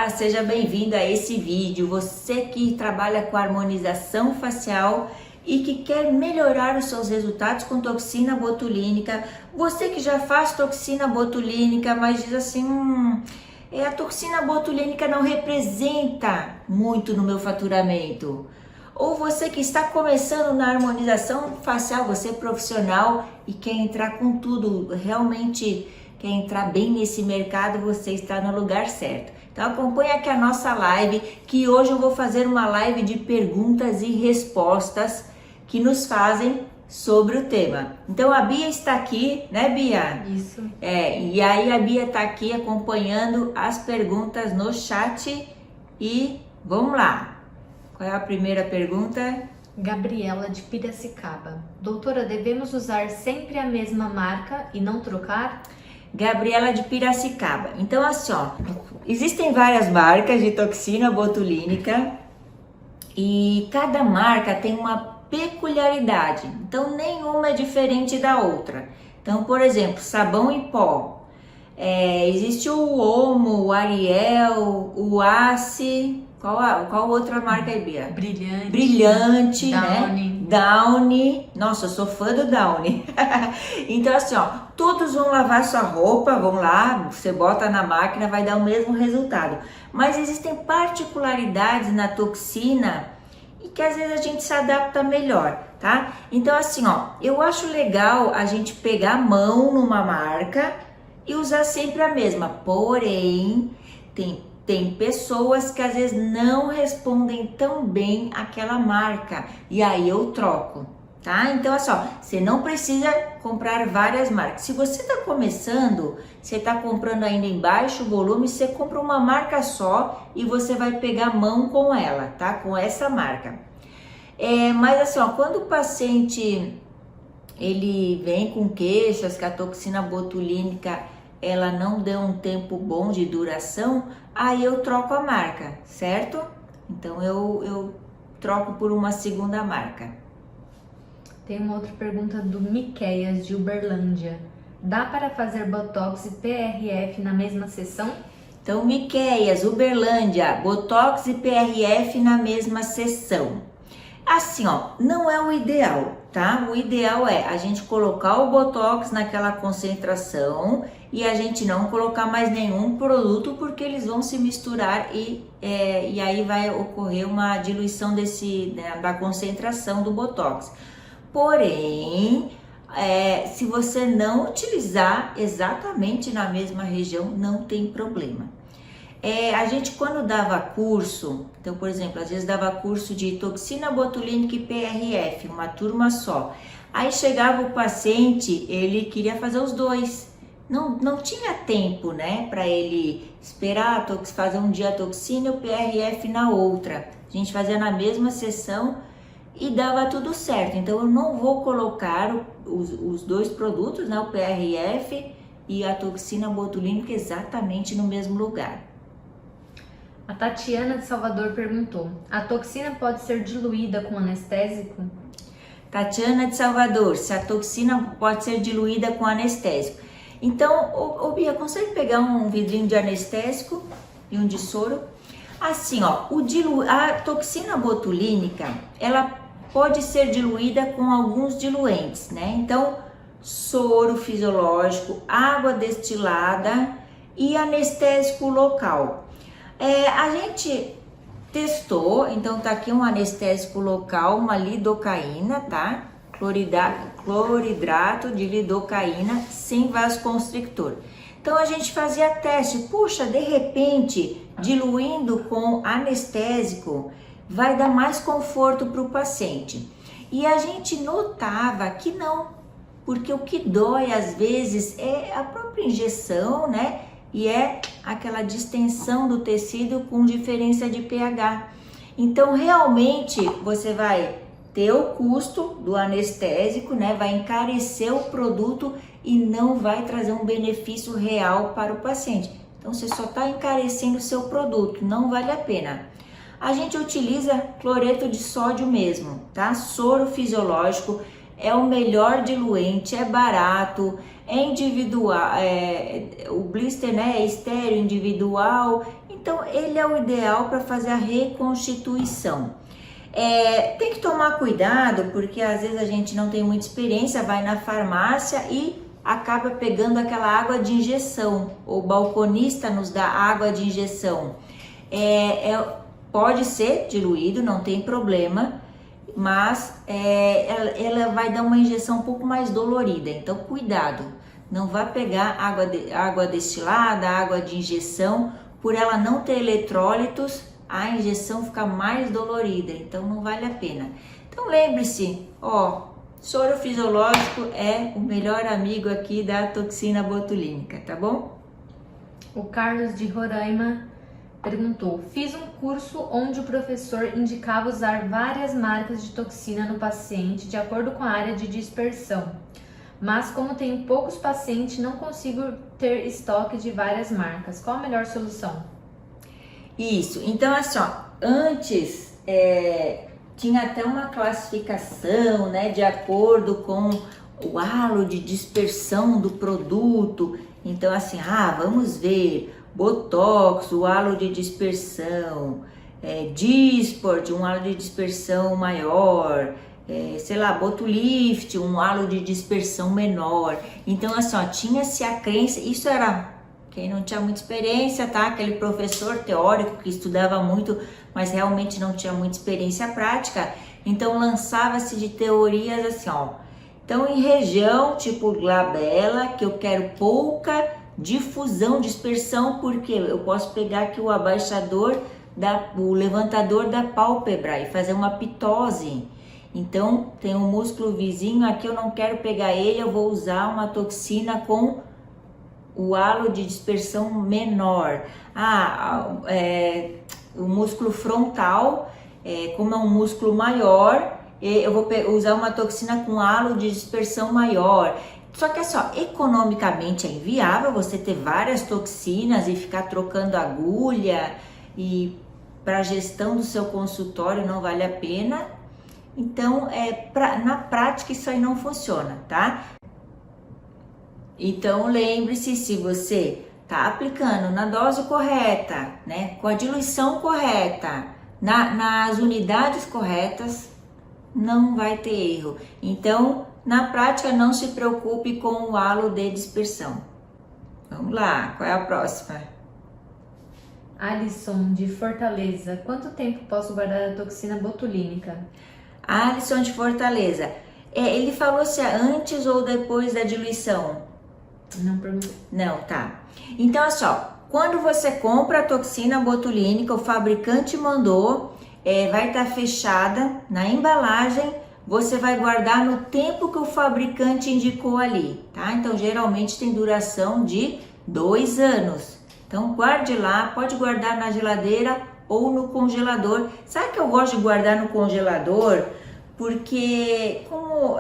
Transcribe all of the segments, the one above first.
Olá, seja bem-vindo a esse vídeo. Você que trabalha com harmonização facial e que quer melhorar os seus resultados com toxina botulínica, você que já faz toxina botulínica, mas diz assim, a toxina botulínica não representa muito no meu faturamento. Ou você que está começando na harmonização facial, você é profissional e quer entrar com tudo, realmente quer entrar bem nesse mercado, você está no lugar certo. Então acompanhe aqui a nossa live, que hoje eu vou fazer uma live de perguntas e respostas que nos fazem sobre o tema. Então a Bia está aqui, né, Bia? Isso. E aí a Bia está aqui acompanhando as perguntas no chat e vamos lá. Qual é a primeira pergunta? Gabriela de Piracicaba. Doutora, devemos usar sempre a mesma marca e não trocar? Gabriela de Piracicaba. Então assim, ó, existem várias marcas de toxina botulínica e cada marca tem uma peculiaridade. Então nenhuma é diferente da outra. Então, por exemplo, sabão em pó. Existe o Omo, o Ariel, o Ace. Qual outra marca aí, Bia? Brilhante. Brilhante, Downy. né? Downy. Nossa, eu sou fã do Downy. Então assim, ó, todos vão lavar sua roupa, vão lá, você bota na máquina, vai dar o mesmo resultado. Mas existem particularidades na toxina e que às vezes a gente se adapta melhor, tá? Então assim, ó, eu acho legal a gente pegar a mão numa marca e usar sempre a mesma. Porém, tem pessoas que às vezes não respondem tão bem àquela marca e aí eu troco, tá? Então, assim, ó, você não precisa comprar várias marcas. Se você está começando, você está comprando ainda em baixo volume, você compra uma marca só e você vai pegar a mão com ela, tá? Com essa marca. Mas assim, ó, quando o paciente ele vem com queixas que a toxina botulínica ela não deu um tempo bom de duração, aí eu troco a marca, certo? Então eu troco por uma segunda marca. Tem uma outra pergunta do Miqueias de Uberlândia. Dá para fazer Botox e PRF na mesma sessão? Então, Miqueias, Uberlândia, Botox e PRF na mesma sessão. Assim, ó, não é o ideal, tá? O ideal é a gente colocar o Botox naquela concentração e a gente não colocar mais nenhum produto porque eles vão se misturar e aí vai ocorrer uma diluição da concentração do Botox. Porém, se você não utilizar exatamente na mesma região, não tem problema. A gente quando dava curso, então por exemplo, às vezes dava curso de toxina botulínica e PRF, uma turma só. Aí chegava o paciente, ele queria fazer os dois. Não tinha tempo, né, para ele esperar fazer um dia a toxina e o PRF na outra. A gente fazia na mesma sessão e dava tudo certo. Então eu não vou colocar os dois produtos, né, o PRF e a toxina botulínica exatamente no mesmo lugar. A Tatiana de Salvador perguntou: a toxina pode ser diluída com anestésico? Tatiana de Salvador, se a toxina pode ser diluída com anestésico. Então, Bia, consegue pegar um vidrinho de anestésico e um de soro? Assim, ó, a toxina botulínica, ela pode ser diluída com alguns diluentes, né? Então, soro fisiológico, água destilada e anestésico local. A gente testou, então tá aqui um anestésico local, uma lidocaína, tá? Cloridrato de lidocaína sem vasoconstrictor. Então a gente fazia teste, puxa, de repente, diluindo com anestésico, vai dar mais conforto para o paciente. E a gente notava que não, porque o que dói às vezes é a própria injeção, né? E é aquela distensão do tecido com diferença de pH. Então, realmente, você vai ter o custo do anestésico, né? Vai encarecer o produto e não vai trazer um benefício real para o paciente. Então, você só está encarecendo o seu produto, não vale a pena. A gente utiliza cloreto de sódio mesmo, tá? Soro fisiológico. É o melhor diluente, é barato, é individual, o blister, né, é estéreo, individual, Então ele é o ideal para fazer a reconstituição. Tem que tomar cuidado, porque às vezes a gente não tem muita experiência, vai na farmácia e acaba pegando aquela água de injeção. O balconista nos dá água de injeção. Pode ser diluído, não tem problema, mas ela vai dar uma injeção um pouco mais dolorida, então cuidado, não vá pegar água destilada, água de injeção, por ela não ter eletrólitos, a injeção fica mais dolorida, então não vale a pena. Então lembre-se, soro fisiológico é o melhor amigo aqui da toxina botulínica, tá bom? O Carlos de Roraima perguntou: fiz um curso onde o professor indicava usar várias marcas de toxina no paciente de acordo com a área de dispersão, mas como tenho poucos pacientes, não consigo ter estoque de várias marcas. Qual a melhor solução? Isso, então assim, antes tinha até uma classificação, né, de acordo com o halo de dispersão do produto. Então assim, vamos ver Botox, o halo de dispersão, Dysport, um halo de dispersão maior, Botulift, um halo de dispersão menor. Então assim, tinha-se a crença, isso era quem não tinha muita experiência, tá? Aquele professor teórico que estudava muito, mas realmente não tinha muita experiência prática. Então lançava-se de teorias assim, Então em região tipo glabela, que eu quero pouca difusão, dispersão, porque eu posso pegar aqui o abaixador, o levantador da pálpebra e fazer uma pitose. Então tem um músculo vizinho aqui, eu não quero pegar ele, eu vou usar uma toxina com o halo de dispersão menor. O músculo frontal, como é um músculo maior, eu vou usar uma toxina com halo de dispersão maior. Só que economicamente é inviável você ter várias toxinas e ficar trocando agulha, e para a gestão do seu consultório não vale a pena. Então, na prática isso aí não funciona, tá? Então lembre-se, se você está aplicando na dose correta, né, com a diluição correta, nas unidades corretas, não vai ter erro. Então, na prática, não se preocupe com o halo de dispersão. Vamos lá, qual é a próxima? Alisson de Fortaleza: quanto tempo posso guardar a toxina botulínica? Alisson de Fortaleza, ele falou se é antes ou depois da diluição? Não perguntou. Não, tá. Então, quando você compra a toxina botulínica, o fabricante mandou, vai estar fechada na embalagem, você vai guardar no tempo que o fabricante indicou ali, tá? Então, geralmente tem duração de 2 anos. Então, guarde lá, pode guardar na geladeira ou no congelador. Sabe que eu gosto de guardar no congelador? Porque como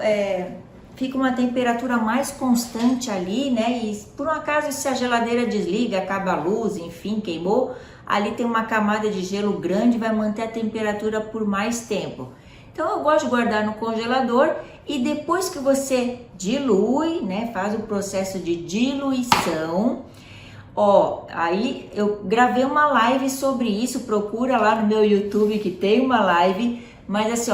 fica uma temperatura mais constante ali, né? E por um acaso, se a geladeira desliga, acaba a luz, enfim, queimou, ali tem uma camada de gelo grande, vai manter a temperatura por mais tempo. Então eu gosto de guardar no congelador, e depois que você dilui, né, faz o processo de diluição, aí eu gravei uma live sobre isso, procura lá no meu YouTube que tem uma live, mas assim,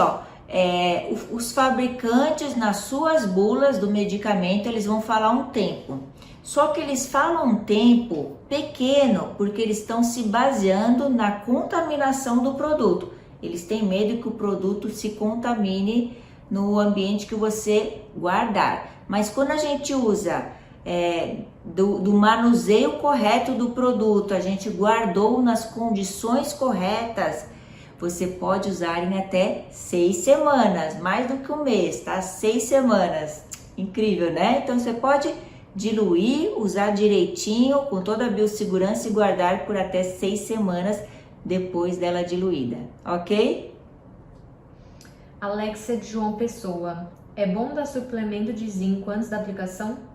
os fabricantes nas suas bulas do medicamento, eles vão falar um tempo. Só que eles falam um tempo pequeno, porque eles estão se baseando na contaminação do produto. Eles têm medo que o produto se contamine no ambiente que você guardar. Mas quando a gente usa do manuseio correto do produto, a gente guardou nas condições corretas, você pode usar em até 6 semanas, mais do que um mês, tá? 6 semanas, incrível, né? Então você pode diluir, usar direitinho, com toda a biossegurança, e guardar por até 6 semanas depois dela diluída, ok? Alexia de João Pessoa: é bom dar suplemento de zinco antes da aplicação?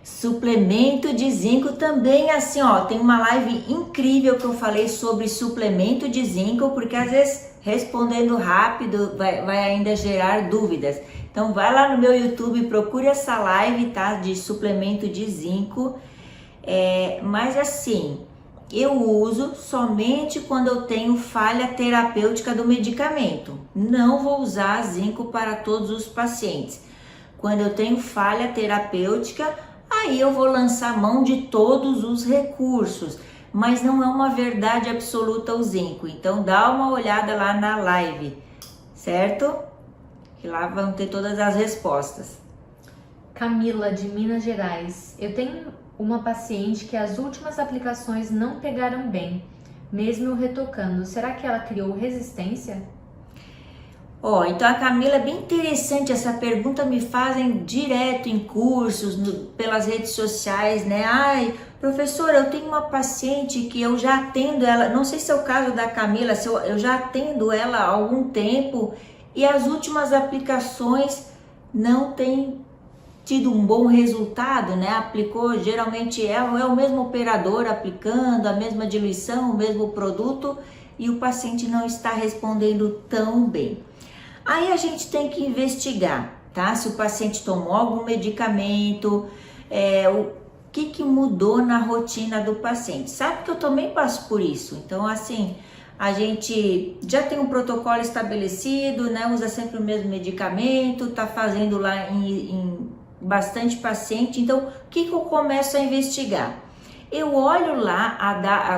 Suplemento de zinco também, assim, tem uma live incrível que eu falei sobre suplemento de zinco, porque às vezes respondendo rápido vai ainda gerar dúvidas. Então vai lá no meu YouTube, procure essa live, tá, de suplemento de zinco. Mas assim, eu uso somente quando eu tenho falha terapêutica do medicamento. Não vou usar zinco para todos os pacientes. Quando eu tenho falha terapêutica, aí eu vou lançar mão de todos os recursos. Mas não é uma verdade absoluta o zinco. Então dá uma olhada lá na live, certo? Que lá vão ter todas as respostas. Camila, de Minas Gerais. Eu tenho uma paciente que as últimas aplicações não pegaram bem, mesmo eu retocando. Será que ela criou resistência? Então a Camila, é bem interessante, essa pergunta me fazem direto em cursos, pelas redes sociais, né? Ai, professora, eu tenho uma paciente que eu já atendo ela, não sei se é o caso da Camila, se eu já atendo ela há algum tempo e as últimas aplicações não têm tido um bom resultado, né? Aplicou, geralmente é o mesmo operador aplicando, a mesma diluição, o mesmo produto e o paciente não está respondendo tão bem. Aí a gente tem que investigar, tá? Se o paciente tomou algum medicamento, o que mudou na rotina do paciente. Sabe que eu também passo por isso. Então, assim, a gente já tem um protocolo estabelecido, né? Usa sempre o mesmo medicamento, tá fazendo lá em bastante paciente. Então, o que eu começo a investigar? Eu olho lá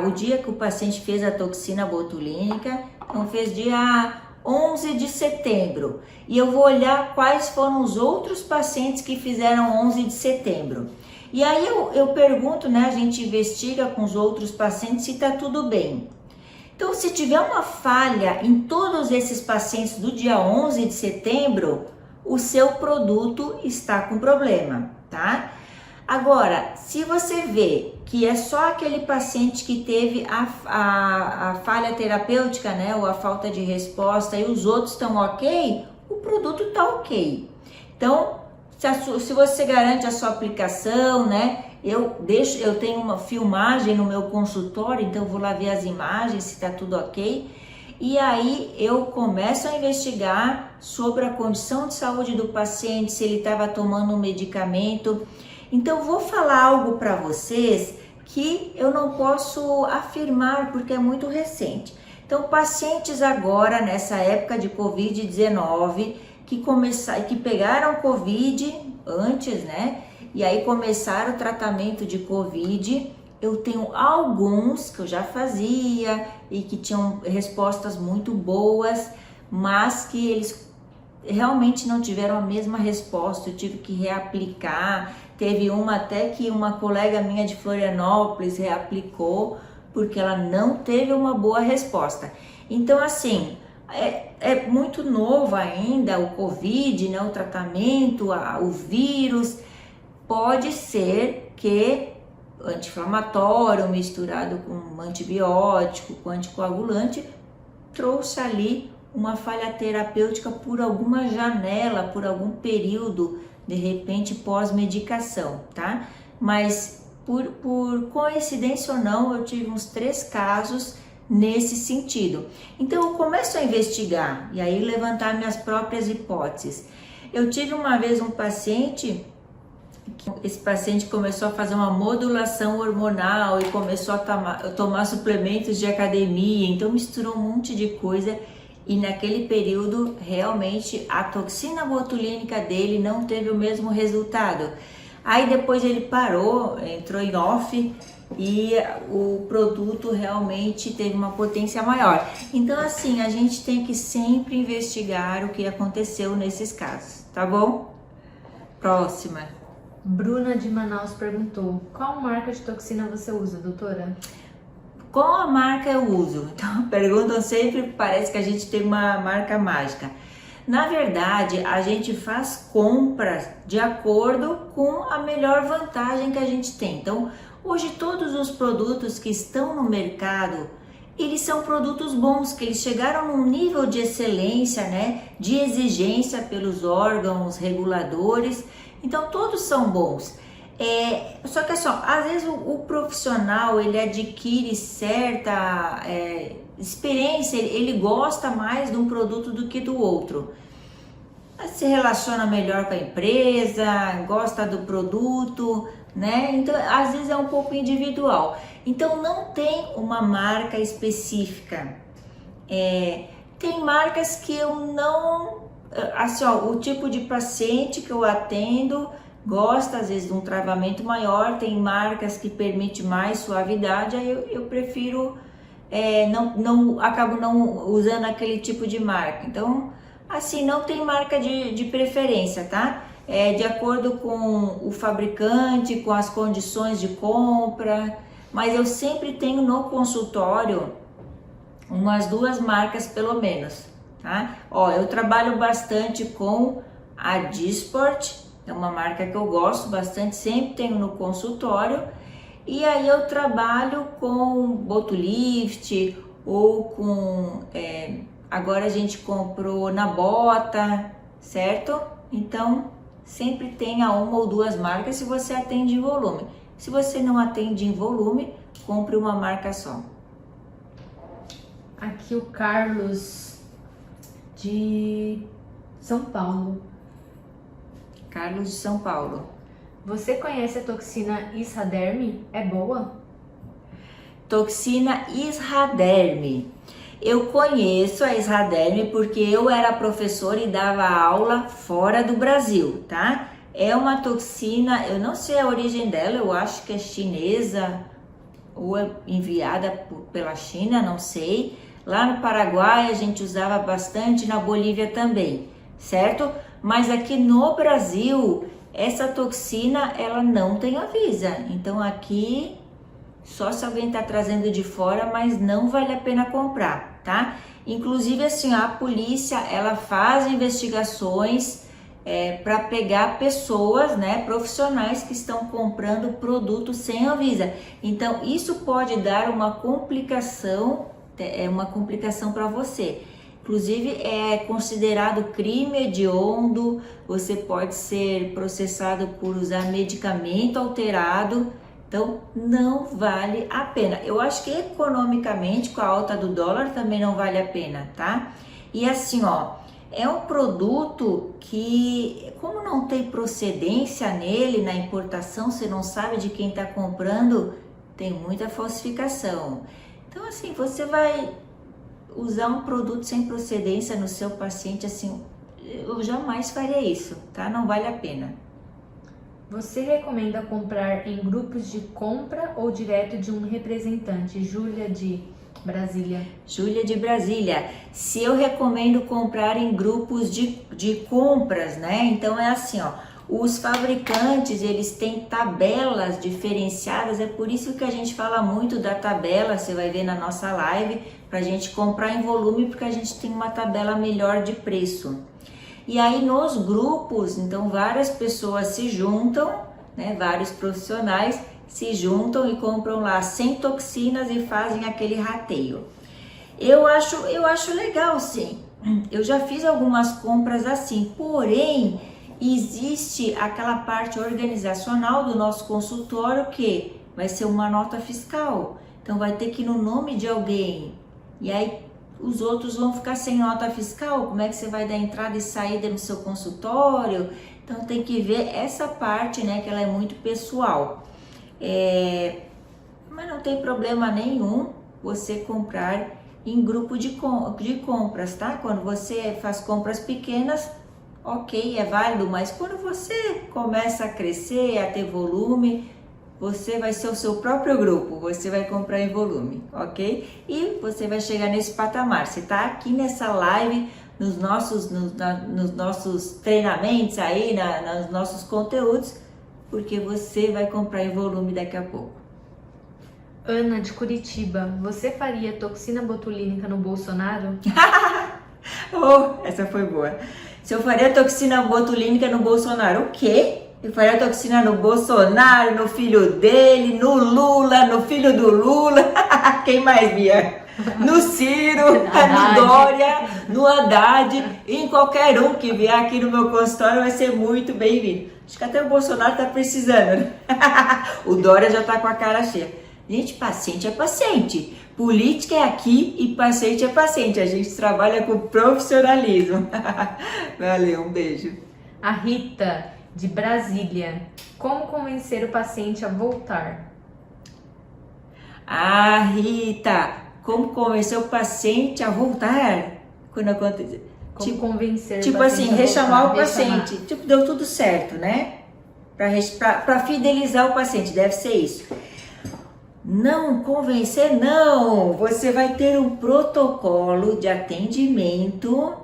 o dia que o paciente fez a toxina botulínica, então fez dia 11 de setembro, e eu vou olhar quais foram os outros pacientes que fizeram 11 de setembro. E aí eu pergunto, né, a gente investiga com os outros pacientes se tá tudo bem. Então, se tiver uma falha em todos esses pacientes do dia 11 de setembro, o seu produto está com problema, tá? Agora, se você vê que é só aquele paciente que teve a falha terapêutica, né, ou a falta de resposta, e os outros estão ok, o produto está ok. Então, se você garante a sua aplicação, né, eu tenho uma filmagem no meu consultório, então eu vou lá ver as imagens, se está tudo ok. E aí eu começo a investigar sobre a condição de saúde do paciente, se ele estava tomando um medicamento. Então, vou falar algo para vocês que eu não posso afirmar porque é muito recente. Então, pacientes agora, nessa época de Covid-19, que pegaram Covid antes, né? E aí começaram o tratamento de Covid. Eu tenho alguns que eu já fazia e que tinham respostas muito boas, mas que eles realmente não tiveram a mesma resposta, eu tive que reaplicar. Teve uma até que uma colega minha de Florianópolis reaplicou porque ela não teve uma boa resposta. Então, assim, é muito novo ainda o Covid, né, o tratamento, o vírus. Pode ser que anti-inflamatório misturado com antibiótico, com anticoagulante, trouxe ali uma falha terapêutica por alguma janela, por algum período, de repente pós-medicação, tá? Mas por coincidência ou não, eu tive uns 3 casos nesse sentido. Então eu começo a investigar e aí levantar minhas próprias hipóteses. Eu tive uma vez um paciente, esse paciente começou a fazer uma modulação hormonal e começou a tomar suplementos de academia, então misturou um monte de coisa. E naquele período, realmente, a toxina botulínica dele não teve o mesmo resultado. Aí depois ele parou, entrou em off e o produto realmente teve uma potência maior. Então, assim, a gente tem que sempre investigar o que aconteceu nesses casos, tá bom? Próxima. Bruna de Manaus perguntou: qual marca de toxina você usa, doutora? Qual a marca eu uso? Então perguntam sempre, parece que a gente tem uma marca mágica. Na verdade, a gente faz compras de acordo com a melhor vantagem que a gente tem. Então, hoje todos os produtos que estão no mercado, eles são produtos bons, que eles chegaram num nível de excelência, né, de exigência pelos órgãos reguladores. Então, todos são bons. Só que assim, às vezes o profissional ele adquire certa experiência, ele gosta mais de um produto do que do outro. Se relaciona melhor com a empresa, gosta do produto, né? Então, às vezes é um pouco individual. Então, não tem uma marca específica. Tem marcas que eu não... Assim, ó, o tipo de paciente que eu atendo gosta, às vezes, de um travamento maior. Tem marcas que permitem mais suavidade, aí eu prefiro... acabo não usando aquele tipo de marca. Então, assim, não tem marca de preferência, tá? De acordo com o fabricante, com as condições de compra, mas eu sempre tenho no consultório umas 2 marcas pelo menos, tá? Ó, eu trabalho bastante com a Dysport, é uma marca que eu gosto bastante, sempre tenho no consultório, e aí eu trabalho com Botulíft ou com, agora a gente comprou na Bota, certo? Então, sempre tenha 1 ou 2 marcas se você atende em volume. Se você não atende em volume, compre uma marca só. Aqui o Carlos de São Paulo. Carlos de São Paulo. Você conhece a toxina Israderme? É boa? Toxina Israderme. Eu conheço a Israderme porque eu era professora e dava aula fora do Brasil, tá? É uma toxina, eu não sei a origem dela, eu acho que é chinesa ou é enviada pela China, não sei. Lá no Paraguai a gente usava bastante, na Bolívia também, certo? Mas aqui no Brasil, essa toxina, ela não tem Anvisa. Então aqui, só se alguém tá trazendo de fora, mas não vale a pena comprar, tá? Inclusive, assim, a polícia, ela faz investigações para pegar pessoas, né, profissionais que estão comprando produto sem Anvisa. Então, isso pode dar uma complicação para você. Inclusive, é considerado crime hediondo, você pode ser processado por usar medicamento alterado, então não vale a pena. Eu acho que economicamente, com a alta do dólar, também não vale a pena, tá? E assim, ó, é um produto que, como não tem procedência nele, na importação, você não sabe de quem está comprando, tem muita falsificação. Então, assim, você vai usar um produto sem procedência no seu paciente, assim, eu jamais faria isso, tá? Não vale a pena. Você recomenda comprar em grupos de compra ou direto de um representante? Júlia de Brasília. Júlia de Brasília. Se eu recomendo comprar em grupos de compras, né? Então é assim, ó. Os fabricantes, eles têm tabelas diferenciadas, é por isso que a gente fala muito da tabela, você vai ver na nossa live, para a gente comprar em volume, porque a gente tem uma tabela melhor de preço. E aí nos grupos, então várias pessoas se juntam, né, vários profissionais se juntam e compram lá 100 toxinas e fazem aquele rateio. Eu acho legal, sim. Eu já fiz algumas compras assim, porém existe aquela parte organizacional do nosso consultório que vai ser uma nota fiscal. Então vai ter que ir no nome de alguém. E aí os outros vão ficar sem nota fiscal. Como é que você vai dar entrada e saída no seu consultório? Então tem que ver essa parte, né, que ela é muito pessoal. Mas não tem problema nenhum você comprar em grupo de compras, tá? Quando você faz compras pequenas, ok, é válido, mas quando você começa a crescer, a ter volume, você vai ser o seu próprio grupo, você vai comprar em volume, ok? E você vai chegar nesse patamar. Você tá aqui nessa live, nos nossos treinamentos aí, nos nossos conteúdos, porque você vai comprar em volume daqui a pouco. Ana de Curitiba, você faria toxina botulínica no Bolsonaro? Oh, essa foi boa. Se eu faria toxina botulínica no Bolsonaro, o quê? Eu faria toxina no Bolsonaro, no filho dele, no Lula, no filho do Lula. Quem mais, Bia? No Ciro, no Dória, no Haddad, em qualquer um que vier aqui no meu consultório vai ser muito bem-vindo. Acho que até o Bolsonaro tá precisando, né? O Dória já tá com a cara cheia. Gente, paciente é paciente. Política é aqui e paciente é paciente. A gente trabalha com profissionalismo. Valeu, um beijo. A Rita, de Brasília. Como convencer o paciente a voltar? Ah, Rita, como convencer o paciente a voltar? Quando acontece. Como convencer Tipo o paciente assim, a rechamar voltar? o paciente. Tipo, deu tudo certo, né? Para fidelizar o paciente, deve ser isso. Não, convencer não. Você vai ter um protocolo de atendimento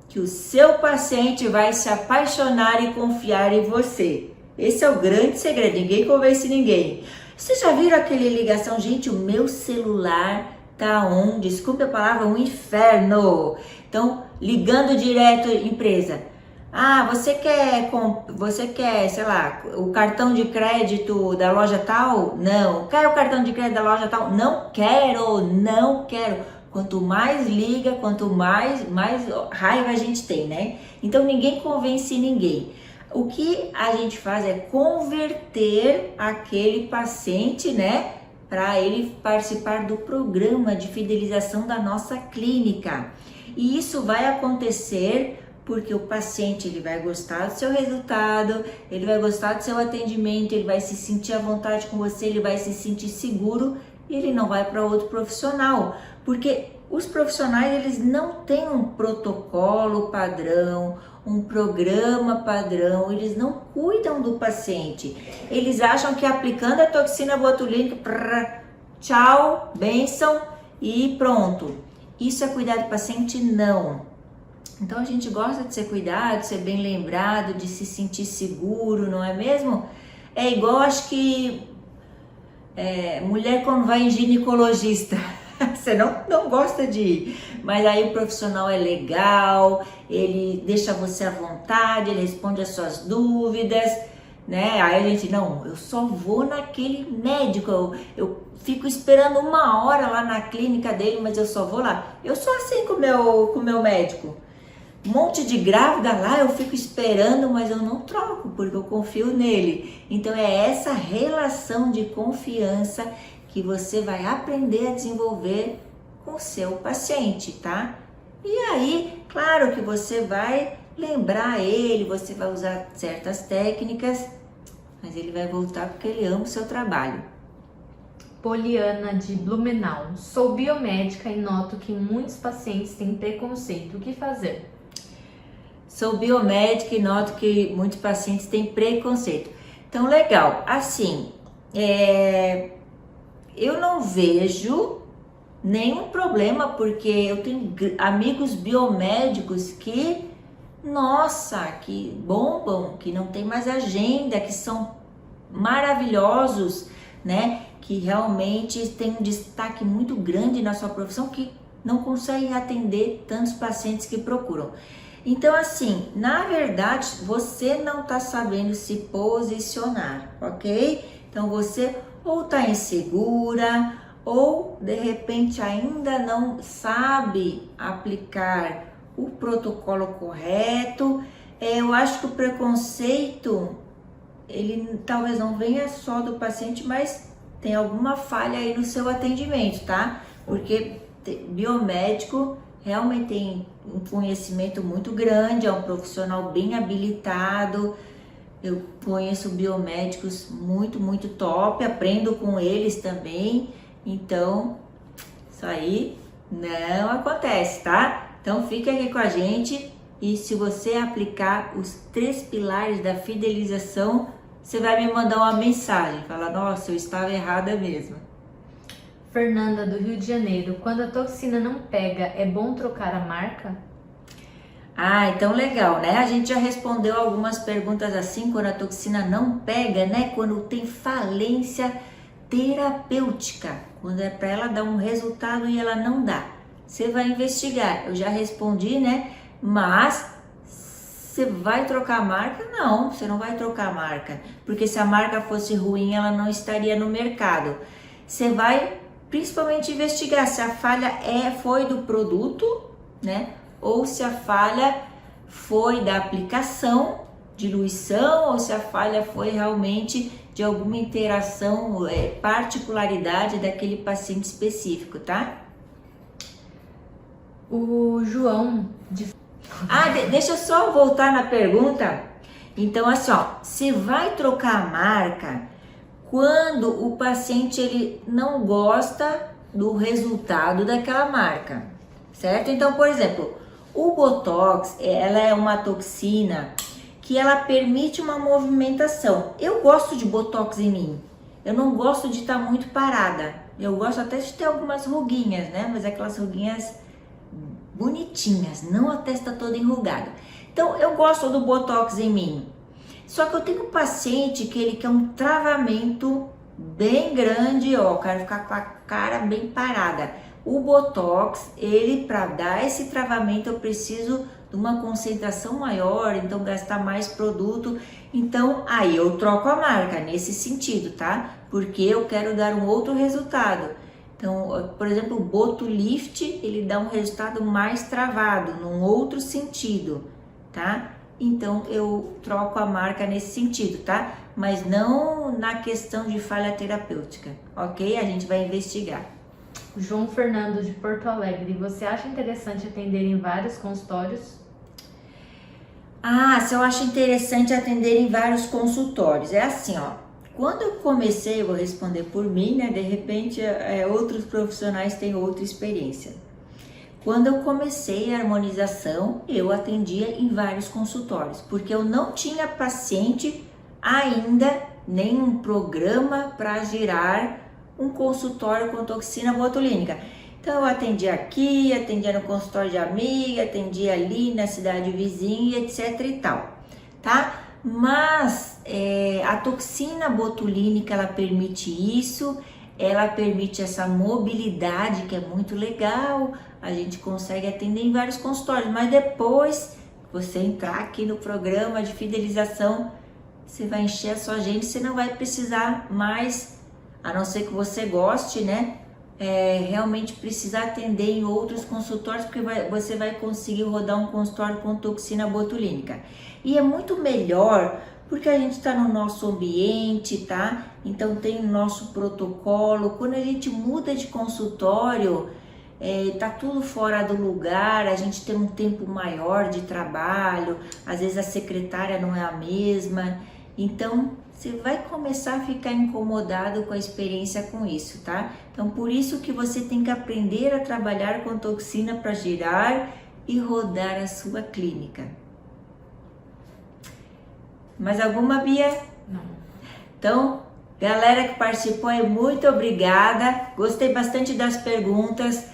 que o seu paciente vai se apaixonar e confiar em você. Esse é o grande segredo, ninguém convence ninguém. Vocês já viram aquele ligação? Gente, o meu celular tá desculpe a palavra, um inferno. Então, ligando direto empresa. Ah, você quer, sei lá, o cartão de crédito da loja tal? Não. Quer o cartão de crédito da loja tal? Não quero. Quanto mais liga, quanto mais raiva a gente tem, né? Então ninguém convence ninguém. O que a gente faz é converter aquele paciente, né, para ele participar do programa de fidelização da nossa clínica. E isso vai acontecer porque o paciente ele vai gostar do seu resultado, ele vai gostar do seu atendimento, ele vai se sentir à vontade com você, ele vai se sentir seguro e ele não vai para outro profissional, porque os profissionais eles não têm um protocolo padrão, um programa padrão, eles não cuidam do paciente, eles acham que aplicando a toxina botulínica, tchau, bênção e pronto. Isso é cuidar do paciente? Não. Então a gente gosta de ser cuidado, de ser bem lembrado, de se sentir seguro, não é mesmo? É igual, acho que mulher quando vai em ginecologista, você não gosta de ir, mas aí o profissional é legal, ele deixa você à vontade, ele responde as suas dúvidas, né? Aí a gente, não, eu só vou naquele médico, eu fico esperando 1 hora lá na clínica dele, mas eu só vou lá. Eu sou assim com o meu médico. Um monte de grávida lá, eu fico esperando, mas eu não troco, porque eu confio nele. Então é essa relação de confiança que você vai aprender a desenvolver com o seu paciente, tá? E aí, claro que você vai lembrar ele, você vai usar certas técnicas, mas ele vai voltar porque ele ama o seu trabalho. Poliana de Blumenau. Sou biomédica e noto que muitos pacientes têm preconceito. O que fazer? Sou biomédica e noto que muitos pacientes têm preconceito. Então, legal. Assim, eu não vejo nenhum problema, porque eu tenho amigos biomédicos que, nossa, que bombam, que não tem mais agenda, que são maravilhosos, né? Que realmente tem um destaque muito grande na sua profissão, que não conseguem atender tantos pacientes que procuram. Então, assim, na verdade, você não está sabendo se posicionar, ok? Então, você ou está insegura, ou de repente ainda não sabe aplicar o protocolo correto. Eu acho que o preconceito, ele talvez não venha só do paciente, mas tem alguma falha aí no seu atendimento, tá? Porque biomédico realmente tem um conhecimento muito grande, é um profissional bem habilitado. Eu conheço biomédicos muito top, aprendo com eles também. Então, isso aí não acontece, tá? Então, fica aqui com a gente e se você aplicar os 3 pilares da fidelização, você vai me mandar uma mensagem, falar, nossa, eu estava errada mesmo. Fernanda, do Rio de Janeiro. Quando a toxina não pega, é bom trocar a marca? Ah, então legal, né? A gente já respondeu algumas perguntas assim, quando a toxina não pega, né? Quando tem falência terapêutica, quando é para ela dar um resultado e ela não dá. Você vai investigar, eu já respondi, né? Mas você vai trocar a marca? Não, você não vai trocar a marca, porque se a marca fosse ruim, ela não estaria no mercado. Você vai principalmente investigar se a falha foi do produto, né? Ou se a falha foi da aplicação, diluição, ou se a falha foi realmente de alguma interação, particularidade daquele paciente específico, tá? O João de... Deixa eu só voltar na pergunta. Então, assim, ó, você vai trocar a marca quando o paciente ele não gosta do resultado daquela marca, certo? Então, por exemplo, o Botox, ela é uma toxina que ela permite uma movimentação. Eu gosto de Botox em mim, eu não gosto de estar muito parada. Eu gosto até de ter algumas ruguinhas, né? Mas aquelas ruguinhas bonitinhas, não a testa toda enrugada. Então, eu gosto do Botox em mim. Só que eu tenho um paciente que ele quer um travamento bem grande, ó, quero ficar com a cara bem parada. O Botox, ele para dar esse travamento eu preciso de uma concentração maior, então gastar mais produto. Então aí eu troco a marca nesse sentido, tá? Porque eu quero dar um outro resultado. Então, por exemplo, o Botulift, ele dá um resultado mais travado, num outro sentido, tá? Então eu troco a marca nesse sentido, tá? Mas não na questão de falha terapêutica, ok? A gente vai investigar. João Fernando de Porto Alegre, você acha interessante atender em vários consultórios? Ah, se eu acho interessante atender em vários consultórios. É assim, ó. Quando eu comecei, eu vou responder por mim, né? De repente, outros profissionais têm outra experiência. Quando eu comecei a harmonização, eu atendia em vários consultórios, porque eu não tinha paciente ainda, nem um programa para gerar um consultório com toxina botulínica. Então eu atendia aqui, atendia no consultório de amiga, atendia ali na cidade vizinha, etc e tal, tá? Mas a toxina botulínica, ela permite isso, ela permite essa mobilidade que é muito legal, a gente consegue atender em vários consultórios, mas depois você entrar aqui no programa de fidelização, você vai encher a sua agenda, você não vai precisar mais, a não ser que você goste, né? Realmente precisar atender em outros consultórios, porque você vai conseguir rodar um consultório com toxina botulínica. E é muito melhor, porque a gente está no nosso ambiente, tá? Então tem o nosso protocolo. Quando a gente muda de consultório, tá tudo fora do lugar, a gente tem um tempo maior de trabalho, às vezes a secretária não é a mesma, então você vai começar a ficar incomodado com a experiência com isso, tá? Então por isso que você tem que aprender a trabalhar com toxina para girar e rodar a sua clínica. Mais alguma, Bia? Não. Então, galera que participou, muito obrigada, gostei bastante das perguntas.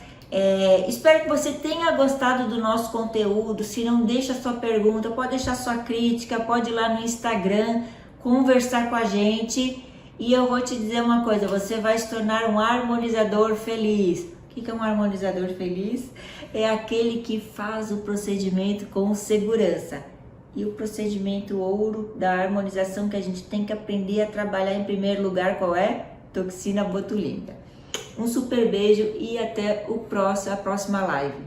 Espero que você tenha gostado do nosso conteúdo. Se não, deixa sua pergunta, pode deixar sua crítica, pode ir lá no Instagram, conversar com a gente. E eu vou te dizer uma coisa, você vai se tornar um harmonizador feliz. O que é um harmonizador feliz? É aquele que faz o procedimento com segurança. E o procedimento ouro da harmonização que a gente tem que aprender a trabalhar em primeiro lugar, qual é? Toxina botulínica. Um super beijo e até a próxima live.